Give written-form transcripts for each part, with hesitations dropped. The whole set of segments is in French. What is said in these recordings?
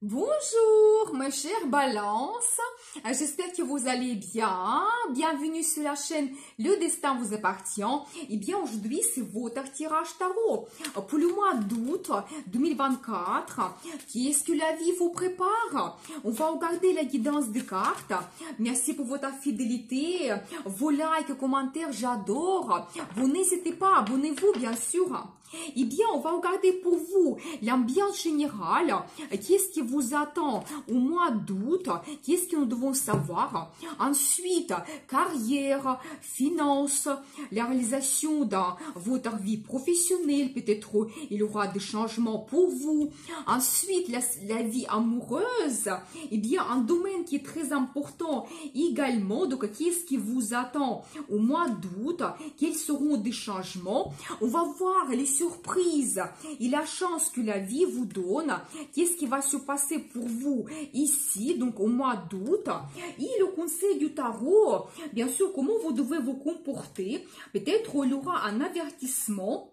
Bonjour, ma chère Balance. J'espère que vous allez bien. Bienvenue sur la chaîne Le Destin vous appartient. Et bien, aujourd'hui, c'est votre tirage tarot pour le mois d'août 2024. Qu'est-ce que la vie vous prépare? On va regarder la guidance des cartes. Merci pour votre fidélité. Vos likes, commentaires, j'adore. Vous n'hésitez pas, abonnez-vous, bien sûr. Eh bien, on va regarder pour vous l'ambiance générale. Qu'est-ce qui vous attend au mois d'août? Qu'est-ce que nous devons savoir? Ensuite, carrière, finances, la réalisation dans votre vie professionnelle. Peut-être il y aura des changements pour vous. Ensuite, la vie amoureuse. Eh bien, un domaine qui est très important également. Donc, qu'est-ce qui vous attend au mois d'août? Quels seront des changements? On va voir les surprises et la chance que la vie vous donne. Qu'est-ce qui va se passer pour vous ici, donc au mois d'août? Et le conseil du tarot, bien sûr, comment vous devez vous comporter. Peut-être il y aura un avertissement.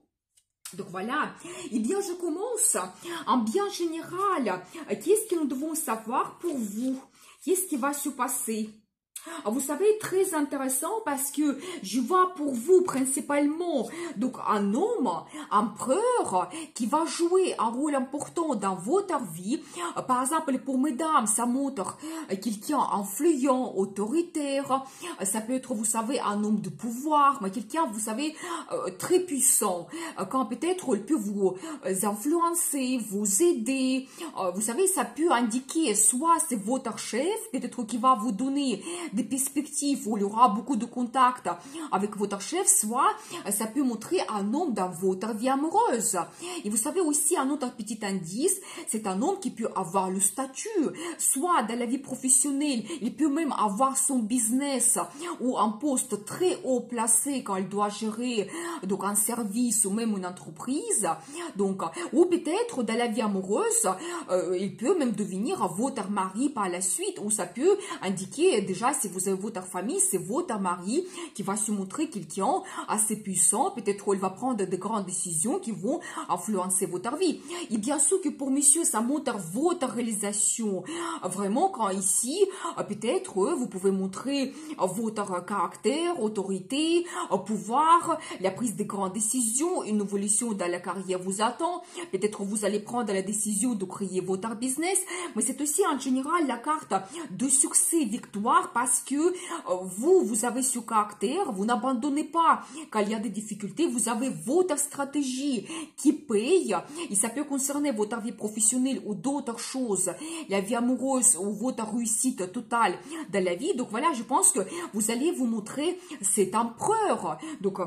Donc voilà, eh bien je commence en bien général. Qu'est-ce que nous devons savoir pour vous? Qu'est-ce qui va se passer? Vous savez, très intéressant parce que je vois pour vous principalement donc un homme, empereur, qui va jouer un rôle important dans votre vie. Par exemple, pour mesdames, ça montre quelqu'un influent, autoritaire. Ça peut être, vous savez, un homme de pouvoir, mais quelqu'un, vous savez, très puissant. Quand peut-être il peut vous influencer, vous aider. Vous savez, ça peut indiquer soit c'est votre chef, peut-être qui va vous donner des perspectives où il y aura beaucoup de contacts avec votre chef, soit ça peut montrer un homme dans votre vie amoureuse. Et vous savez aussi un autre petit indice, c'est un homme qui peut avoir le statut, soit dans la vie professionnelle, il peut même avoir son business ou un poste très haut placé quand il doit gérer donc un service ou même une entreprise. Donc, ou peut-être dans la vie amoureuse, il peut même devenir votre mari par la suite, ou ça peut indiquer déjà si vous avez votre famille, c'est votre mari qui va se montrer quelqu'un assez puissant. Peut-être il va prendre de grandes décisions qui vont influencer votre vie. Et bien sûr que pour monsieur, ça montre votre réalisation. Vraiment, quand ici, peut-être vous pouvez montrer votre caractère, autorité, pouvoir, la prise de grandes décisions, une évolution dans la carrière vous attend. Peut-être vous allez prendre la décision de créer votre business, mais c'est aussi en général la carte de succès, victoire, parce que vous avez ce caractère, vous n'abandonnez pas quand il y a des difficultés, vous avez votre stratégie qui paye, et ça peut concerner votre vie professionnelle ou d'autres choses, la vie amoureuse ou votre réussite totale dans la vie. Donc voilà, je pense que vous allez vous montrer cet empereur. Donc,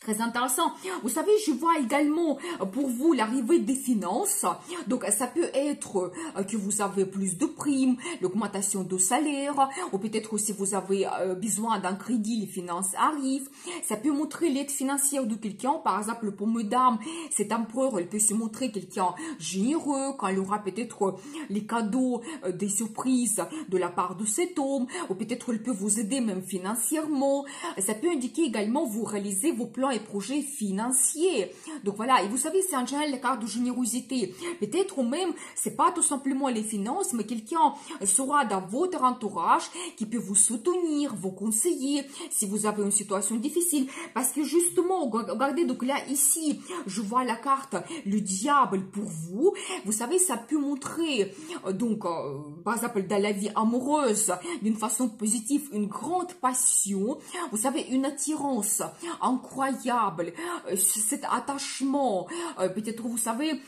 très intéressant. Vous savez, je vois également pour vous l'arrivée des finances. Donc, ça peut être que vous avez plus de primes, l'augmentation de salaire, ou peut-être si vous avez besoin d'un crédit, les finances arrivent. Ça peut montrer l'aide financière de quelqu'un. Par exemple, pour mesdames, cet empereur, il peut se montrer quelqu'un généreux, quand il y aura peut-être les cadeaux, des surprises de la part de cet homme, ou peut-être il peut vous aider même financièrement. Ça peut indiquer également vous réaliser vos plans et projets financiers. Donc voilà, et vous savez, c'est en général la carte de générosité. Peut-être même, c'est pas tout simplement les finances, mais quelqu'un sera dans votre entourage qui peut vous soutenir, vous conseiller si vous avez une situation difficile. Parce que justement, regardez, donc là, ici, je vois la carte, le diable pour vous. Vous savez, ça peut montrer, donc, par exemple, dans la vie amoureuse, d'une façon positive, une grande passion. Vous savez, une attirance incroyable, cet attachement, peut-être vous savez,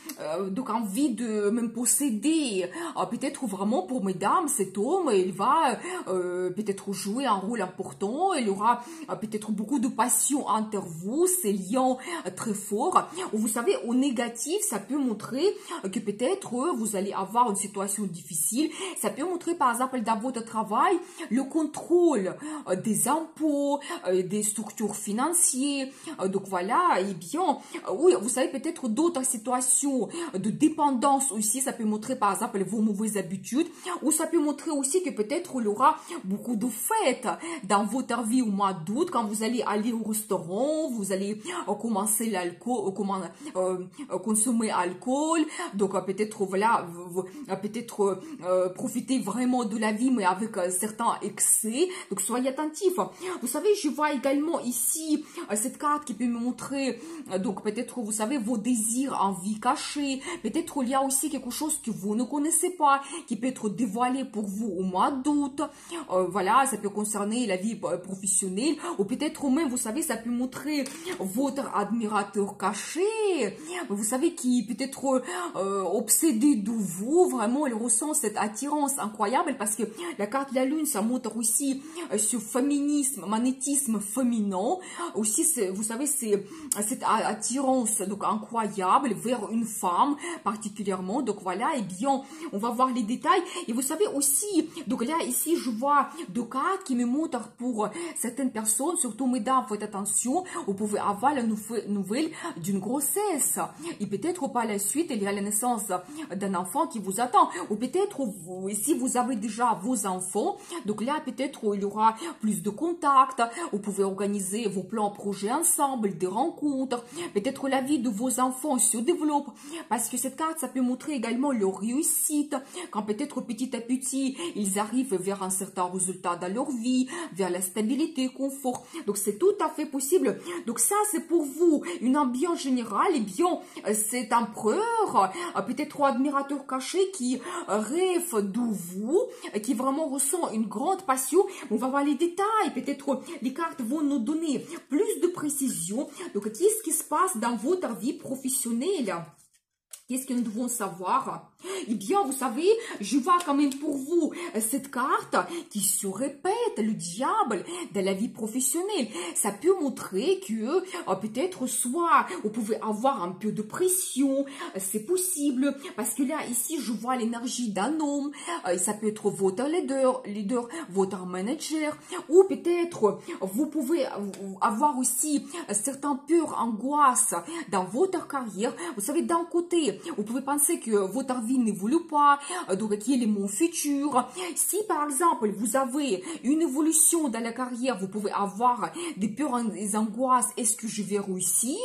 donc envie de même posséder, peut-être vraiment pour mesdames, cet homme, il va peut-être jouer un rôle important, il y aura peut-être beaucoup de passion entre vous, ces liens très forts. Vous savez, au négatif, ça peut montrer que peut-être vous allez avoir une situation difficile, ça peut montrer par exemple dans votre travail, le contrôle des impôts, des structures financières, Donc voilà, et bien, oui, vous savez, peut-être d'autres situations de dépendance aussi, ça peut montrer par exemple vos mauvaises habitudes, ou ça peut montrer aussi que peut-être il y aura beaucoup de fêtes dans votre vie au mois d'août, quand vous allez aller au restaurant, vous allez commencer l'alcool, consommer alcool, donc peut-être voilà, peut-être profiter vraiment de la vie, mais avec certains excès, donc soyez attentifs. Vous savez, je vois également ici cette carte qui peut me montrer, donc peut-être, vous savez, vos désirs en vie cachés, peut-être il y a aussi quelque chose que vous ne connaissez pas, qui peut être dévoilé pour vous au mois d'août, voilà, ça peut concerner la vie professionnelle, ou peut-être même, vous savez, ça peut montrer votre admirateur caché, vous savez, qui peut être obsédé de vous, vraiment, il ressent cette attirance incroyable, parce que la carte de la lune, ça montre aussi ce féminisme, magnétisme féminin, aussi, vous savez, c'est cette attirance donc incroyable vers une femme particulièrement, donc voilà, et bien, on va voir les détails, et vous savez aussi, donc là, ici, je vois deux cartes qui me montrent pour certaines personnes, surtout mesdames, faites attention, vous pouvez avoir la nouvelle d'une grossesse, et peut-être par la suite, il y a la naissance d'un enfant qui vous attend, ou peut-être, si vous avez déjà vos enfants, donc là, peut-être, il y aura plus de contacts, vous pouvez organiser vos plans projets ensemble, des rencontres, peut-être la vie de vos enfants se développe, parce que cette carte, ça peut montrer également leur réussite, quand peut-être petit à petit, ils arrivent vers un certain résultat dans leur vie, vers la stabilité, confort, donc c'est tout à fait possible, donc ça c'est pour vous, une ambiance générale, et bien, cet empereur, peut-être admirateur caché qui rêve de vous, qui vraiment ressent une grande passion, on va voir les détails, peut-être les cartes vont nous donner plus de précision, donc qu'est-ce qui se passe dans votre vie professionnelle? Qu'est-ce que nous devons savoir? Eh bien, vous savez, je vois quand même pour vous cette carte qui se répète, le diable de la vie professionnelle. Ça peut montrer que peut-être soit vous pouvez avoir un peu de pression, c'est possible, parce que là, ici, je vois l'énergie d'un homme, ça peut être votre leader, votre manager, ou peut-être vous pouvez avoir aussi certaines peurs, angoisses dans votre carrière. Vous savez, d'un côté, vous pouvez penser que votre vie n'évolue pas, donc quel est mon futur. Si par exemple vous avez une évolution dans la carrière, vous pouvez avoir des peurs, des angoisses, est-ce que je vais réussir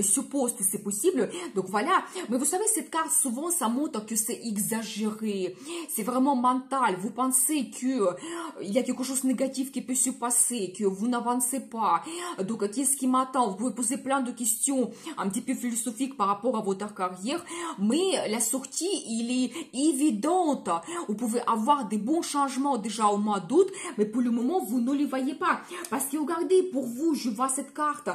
ce poste, c'est possible, donc voilà. Mais vous savez, cette carte souvent ça montre que c'est exagéré, c'est vraiment mental, vous pensez que il y a quelque chose de négatif qui peut se passer, que vous n'avancez pas, donc qu'est-ce qui m'attend, vous pouvez poser plein de questions un petit peu philosophiques par rapport à votre carrière, mais la sortie, il est évidente. Vous pouvez avoir des bons changements déjà au mois d'août, mais pour le moment, vous ne les voyez pas. Parce que regardez, pour vous, je vois cette carte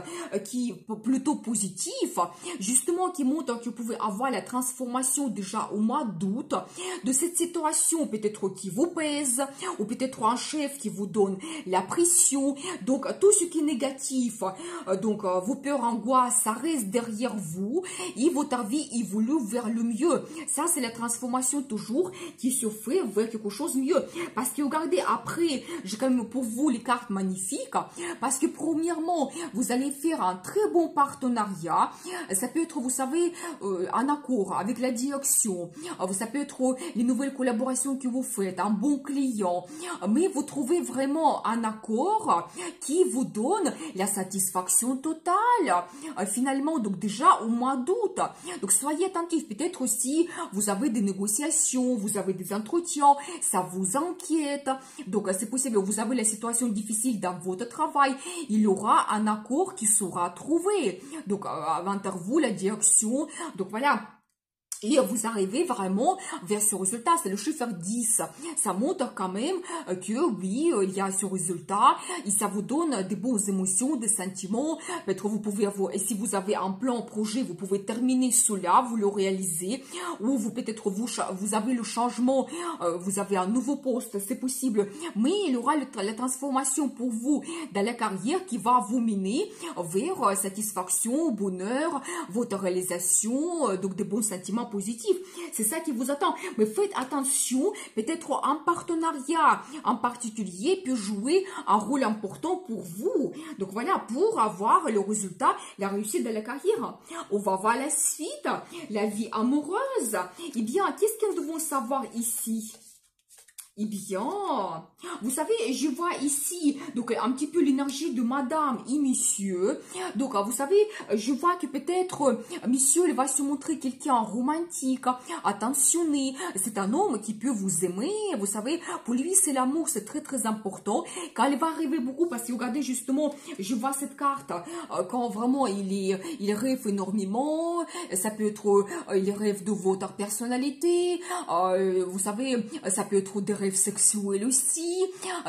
qui est plutôt positive, justement qui montre que vous pouvez avoir la transformation déjà au mois d'août de cette situation, peut-être qui vous pèse, ou peut-être un chef qui vous donne la pression. Donc, tout ce qui est négatif, donc vos peurs, angoisses, ça reste derrière vous, et votre vie évolue vers le mieux. Ça, c'est la transformation toujours qui se fait vers quelque chose de mieux. Parce que regardez, après, j'ai quand même pour vous les cartes magnifiques. Parce que premièrement, vous allez faire un très bon partenariat. Ça peut être, vous savez, un accord avec la direction. Ça peut être les nouvelles collaborations que vous faites, un bon client. Mais vous trouvez vraiment un accord qui vous donne la satisfaction totale. Finalement, donc déjà au mois d'août. Donc soyez attentifs. Peut-être aussi, vous avez des négociations, vous avez des entretiens, ça vous inquiète. Donc c'est possible, vous avez la situation difficile dans votre travail. Il y aura un accord qui sera trouvé. Donc entre vous, la direction. Donc voilà. Et vous arrivez vraiment vers ce résultat, c'est le chiffre 10. Ça montre quand même que oui, il y a ce résultat, et ça vous donne des bonnes émotions, des sentiments. Peut-être vous pouvez avoir, et si vous avez un plan, projet, vous pouvez terminer cela, vous le réalisez, ou vous peut-être vous avez le changement, vous avez un nouveau poste, c'est possible. Mais il y aura la transformation pour vous dans la carrière qui va vous mener vers satisfaction, bonheur, votre réalisation, donc des bons sentiments positif. C'est ça qui vous attend. Mais faites attention, peut-être un partenariat en particulier peut jouer un rôle important pour vous. Donc voilà, pour avoir le résultat, la réussite de la carrière. On va voir la suite, la vie amoureuse. Eh bien, qu'est-ce que nous devons savoir ici? Eh bien, vous savez, je vois ici, donc, un petit peu l'énergie de madame et monsieur. Donc, vous savez, je vois que peut-être, monsieur, il va se montrer quelqu'un romantique, attentionné. C'est un homme qui peut vous aimer. Vous savez, pour lui, c'est l'amour, c'est très, très important. Quand il va arriver beaucoup, parce que regardez, justement, je vois cette carte, quand vraiment il rêve énormément, ça peut être, il rêve de votre personnalité, vous savez, ça peut être des rêves sexuels aussi,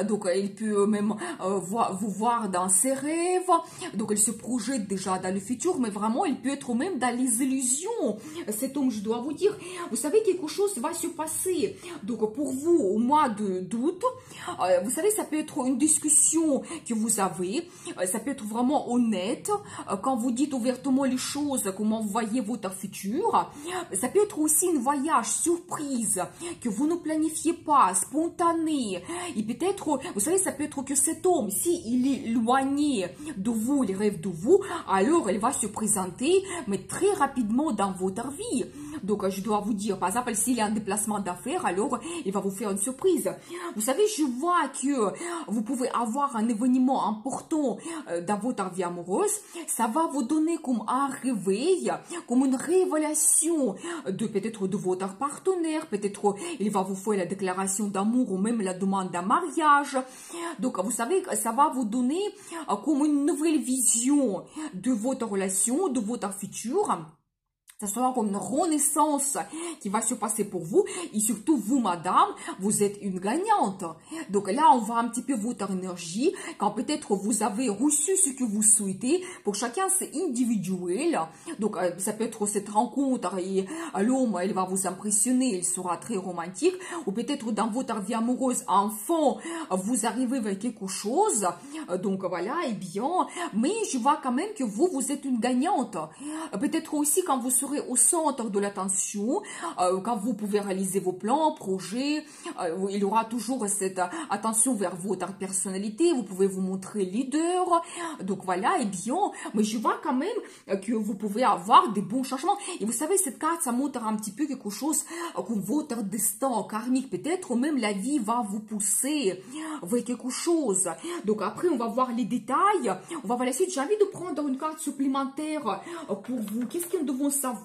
donc il peut même vous voir dans ses rêves, donc il se projette déjà dans le futur, mais vraiment il peut être même dans les illusions. Cet homme, je dois vous dire, vous savez, quelque chose va se passer. Donc pour vous, au mois d'août, vous savez, ça peut être une discussion que vous avez, ça peut être vraiment honnête, quand vous dites ouvertement les choses, comment vous voyez votre futur. Ça peut être aussi un voyage surprise que vous ne planifiez pas, spontané. Et peut-être, vous savez, ça peut être que cet homme, si il est éloigné de vous, il rêve de vous, alors il va se présenter, mais très rapidement dans votre vie. Donc, je dois vous dire, par exemple, s'il y a un déplacement d'affaires, alors il va vous faire une surprise. Vous savez, je vois que vous pouvez avoir un événement important dans votre vie amoureuse. Ça va vous donner comme un réveil, comme une révélation de peut-être de votre partenaire. Peut-être il va vous faire la déclaration d'amour ou même la demande d'un mariage. Donc, vous savez, ça va vous donner comme une nouvelle vision de votre relation, de votre futur. Ça sera comme une renaissance qui va se passer pour vous. Et surtout, vous, madame, vous êtes une gagnante. Donc là, on voit un petit peu votre énergie. Quand peut-être vous avez reçu ce que vous souhaitez. Pour chacun, c'est individuel. Donc, ça peut être cette rencontre et l'homme, il va vous impressionner. Il sera très romantique. Ou peut-être dans votre vie amoureuse, enfant, vous arrivez avec quelque chose. Donc voilà, et bien. Mais je vois quand même que vous, vous êtes une gagnante. Peut-être aussi quand vous serez au centre de l'attention, quand vous pouvez réaliser vos plans, projets, il y aura toujours cette attention vers votre personnalité, vous pouvez vous montrer leader, donc voilà, et bien, mais je vois quand même que vous pouvez avoir des bons changements, et vous savez, cette carte, ça montre un petit peu quelque chose comme votre destin karmique, peut-être même la vie va vous pousser vers quelque chose, donc après, on va voir les détails, on va voir la suite, j'ai envie de prendre une carte supplémentaire pour vous, qu'est-ce que nous devons savoir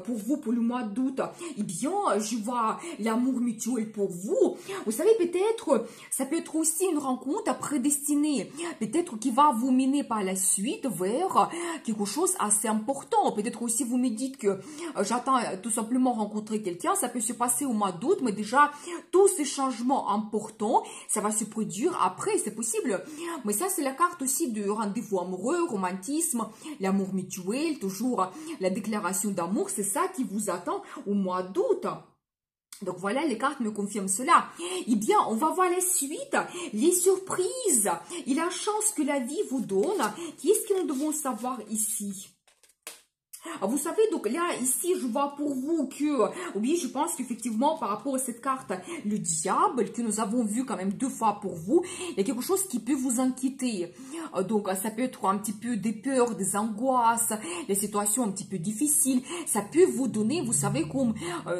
pour vous pour le mois d'août? Eh bien, je vois l'amour mutuel pour vous. Vous savez, peut-être, ça peut être aussi une rencontre prédestinée. Peut-être qui va vous mener par la suite vers quelque chose assez important. Peut-être aussi vous me dites que j'attends tout simplement rencontrer quelqu'un. Ça peut se passer au mois d'août, mais déjà, tous ces changements importants, ça va se produire après, c'est possible. Mais ça, c'est la carte aussi du rendez-vous amoureux, romantisme, l'amour mutuel, toujours la déclaration d'amour, c'est ça qui vous attend au mois d'août. Donc voilà, les cartes me confirment cela. Eh bien, on va voir la suite, les surprises et la chance que la vie vous donne. Qu'est-ce que nous devons savoir ici? Vous savez, donc là, ici, je vois pour vous que, oui, je pense qu'effectivement, par rapport à cette carte, le diable, que nous avons vu quand même 2 fois pour vous, il y a quelque chose qui peut vous inquiéter. Donc, ça peut être un petit peu des peurs, des angoisses, des situations un petit peu difficiles. Ça peut vous donner, vous savez, comme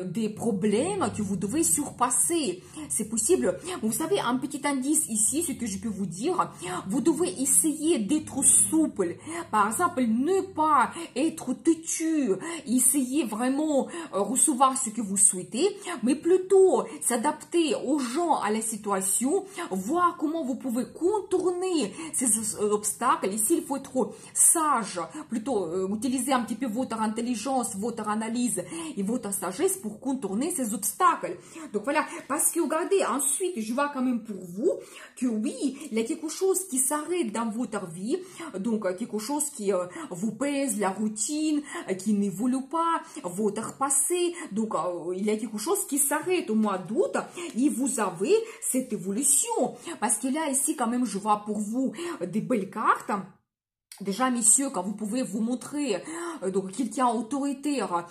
des problèmes que vous devez surpasser. C'est possible. Vous savez, un petit indice ici, ce que je peux vous dire, vous devez essayer d'être souple. Par exemple, ne pas être têtu, essayez vraiment recevoir ce que vous souhaitez, mais plutôt s'adapter aux gens, à la situation, voir comment vous pouvez contourner ces obstacles. Ici, il faut être sage, plutôt utiliser un petit peu votre intelligence, votre analyse et votre sagesse pour contourner ces obstacles. Donc voilà, parce que regardez, ensuite, je vois quand même pour vous que oui, il y a quelque chose qui s'arrête dans votre vie, donc quelque chose qui vous pèse, la routine, qui n'évolue pas, votre passé, donc il y a quelque chose qui s'arrête au mois d'août et vous avez cette évolution, parce que là, ici, quand même, je vois pour vous des belles cartes. Déjà, messieurs, quand vous pouvez vous montrer donc quelqu'un autoritaire,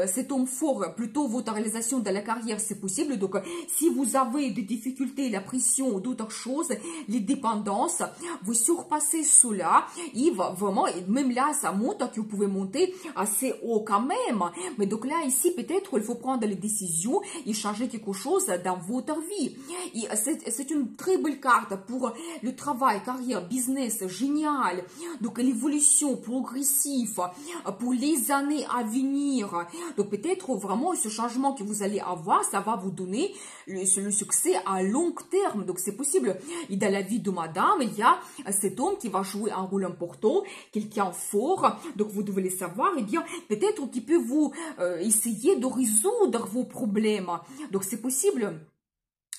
cet homme fort, plutôt votre réalisation de la carrière, c'est possible. Donc, si vous avez des difficultés, la pression ou d'autres choses, les dépendances, vous surpassez cela. Il va vraiment, et même là, ça montre que vous pouvez monter assez haut quand même. Mais donc là, ici, peut-être, il faut prendre les décisions et changer quelque chose dans votre vie. C'est une très belle carte pour le travail, carrière, business, génial. Donc, l'évolution progressive pour les années à venir. Donc peut-être vraiment ce changement que vous allez avoir, ça va vous donner le succès à long terme. Donc c'est possible. Et dans la vie de madame, il y a cet homme qui va jouer un rôle important, quelqu'un fort. Donc vous devez le savoir. Et bien peut-être qu'il peut vous essayer de résoudre vos problèmes. Donc c'est possible.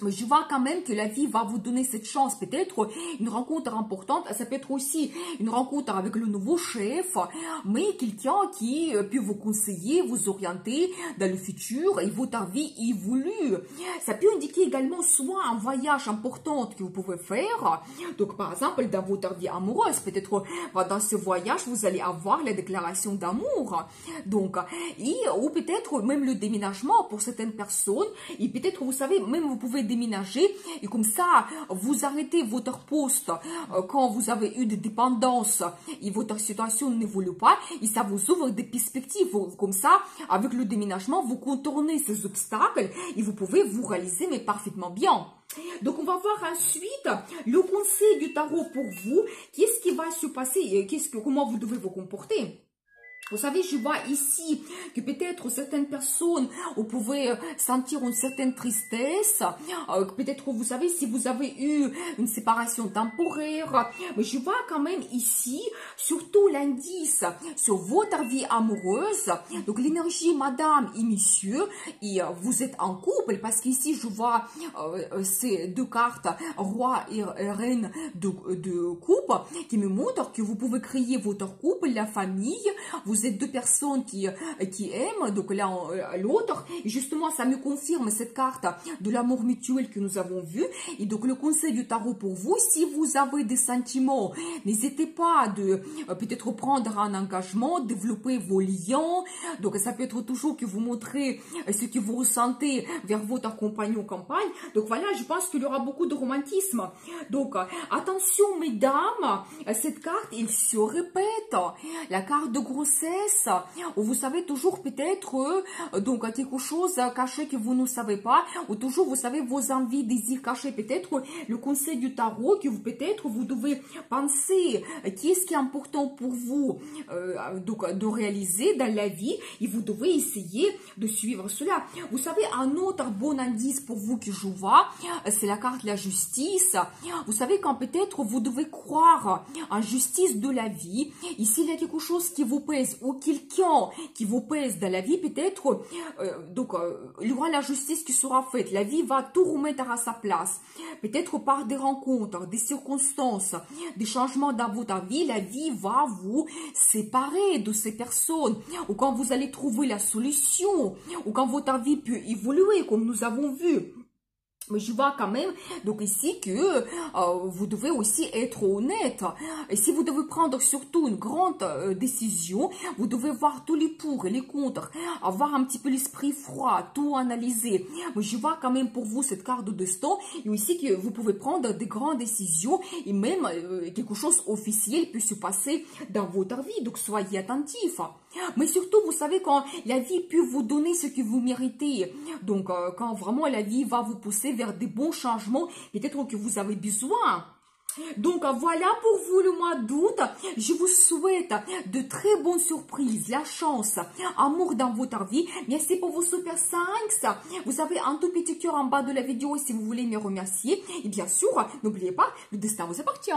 Mais je vois quand même que la vie va vous donner cette chance, peut-être une rencontre importante, ça peut être aussi une rencontre avec le nouveau chef, mais quelqu'un qui peut vous conseiller, vous orienter dans le futur et votre vie évolue. Ça peut indiquer également soit un voyage important que vous pouvez faire, donc par exemple dans votre vie amoureuse, peut-être dans ce voyage vous allez avoir la déclaration d'amour, donc, ou peut-être même le déménagement pour certaines personnes, et peut-être vous savez, même vous pouvez déménager et comme ça vous arrêtez votre poste quand vous avez eu des dépendances et votre situation n'évolue pas et ça vous ouvre des perspectives. Comme ça, avec le déménagement, vous contournez ces obstacles et vous pouvez vous réaliser mais parfaitement bien. Donc on va voir ensuite le conseil du tarot pour vous. Qu'est-ce qui va se passer? Comment vous devez vous comporter? Vous savez, je vois ici que peut-être certaines personnes, vous pouvez sentir une certaine tristesse. Peut-être, vous savez, si vous avez eu une séparation temporaire. Mais je vois quand même ici, surtout l'indice sur votre vie amoureuse. Donc, l'énergie, madame et monsieur, et vous êtes en couple. Parce qu'ici, je vois ces deux cartes, roi et reine de coupe, qui me montrent que vous pouvez créer votre couple, la famille. Vous êtes deux personnes qui aiment, donc l'un l'autre. Et justement, ça me confirme cette carte de l'amour mutuel que nous avons vu. Et donc, le conseil du tarot pour vous, si vous avez des sentiments, n'hésitez pas de peut-être prendre un engagement, développer vos liens. Donc, ça peut être toujours que vous montrez ce que vous ressentez vers votre compagnon compagne. Donc, voilà, je pense qu'il y aura beaucoup de romantisme. Donc, attention, mesdames, cette carte, il se répète. La carte de grossesse, où vous savez toujours peut-être donc quelque chose caché que vous ne savez pas, ou toujours vous savez vos envies, désirs cachés, peut-être le conseil du tarot que vous peut-être vous devez penser qu'est-ce qui est important pour vous donc de réaliser dans la vie et vous devez essayer de suivre cela. Vous savez, un autre bon indice pour vous que je vois, c'est la carte de la justice. Vous savez quand peut-être vous devez croire en justice de la vie, et s'il y a quelque chose qui vous pèse ou quelqu'un qui vous pèse dans la vie, peut-être, donc, il y aura la justice qui sera faite. La vie va tout remettre à sa place. Peut-être par des rencontres, des circonstances, des changements dans votre vie, la vie va vous séparer de ces personnes. Ou quand vous allez trouver la solution, ou quand votre vie peut évoluer, comme nous avons vu. Mais je vois quand même, donc ici, que vous devez aussi être honnête. Et si vous devez prendre surtout une grande décision, vous devez voir tous les pour et les contre, avoir un petit peu l'esprit froid, tout analyser. Mais je vois quand même pour vous cette carte de destin, et aussi que vous pouvez prendre des grandes décisions, et même quelque chose officiel peut se passer dans votre vie. Donc soyez attentifs. Mais surtout, vous savez, quand la vie peut vous donner ce que vous méritez, donc quand vraiment la vie va vous pousser vers des bons changements, peut-être que vous avez besoin. Donc voilà pour vous le mois d'août. Je vous souhaite de très bonnes surprises, la chance, amour dans votre vie. Merci pour vos super 5. Vous avez un tout petit cœur en bas de la vidéo si vous voulez me remercier. Et bien sûr, n'oubliez pas, le destin vous appartient.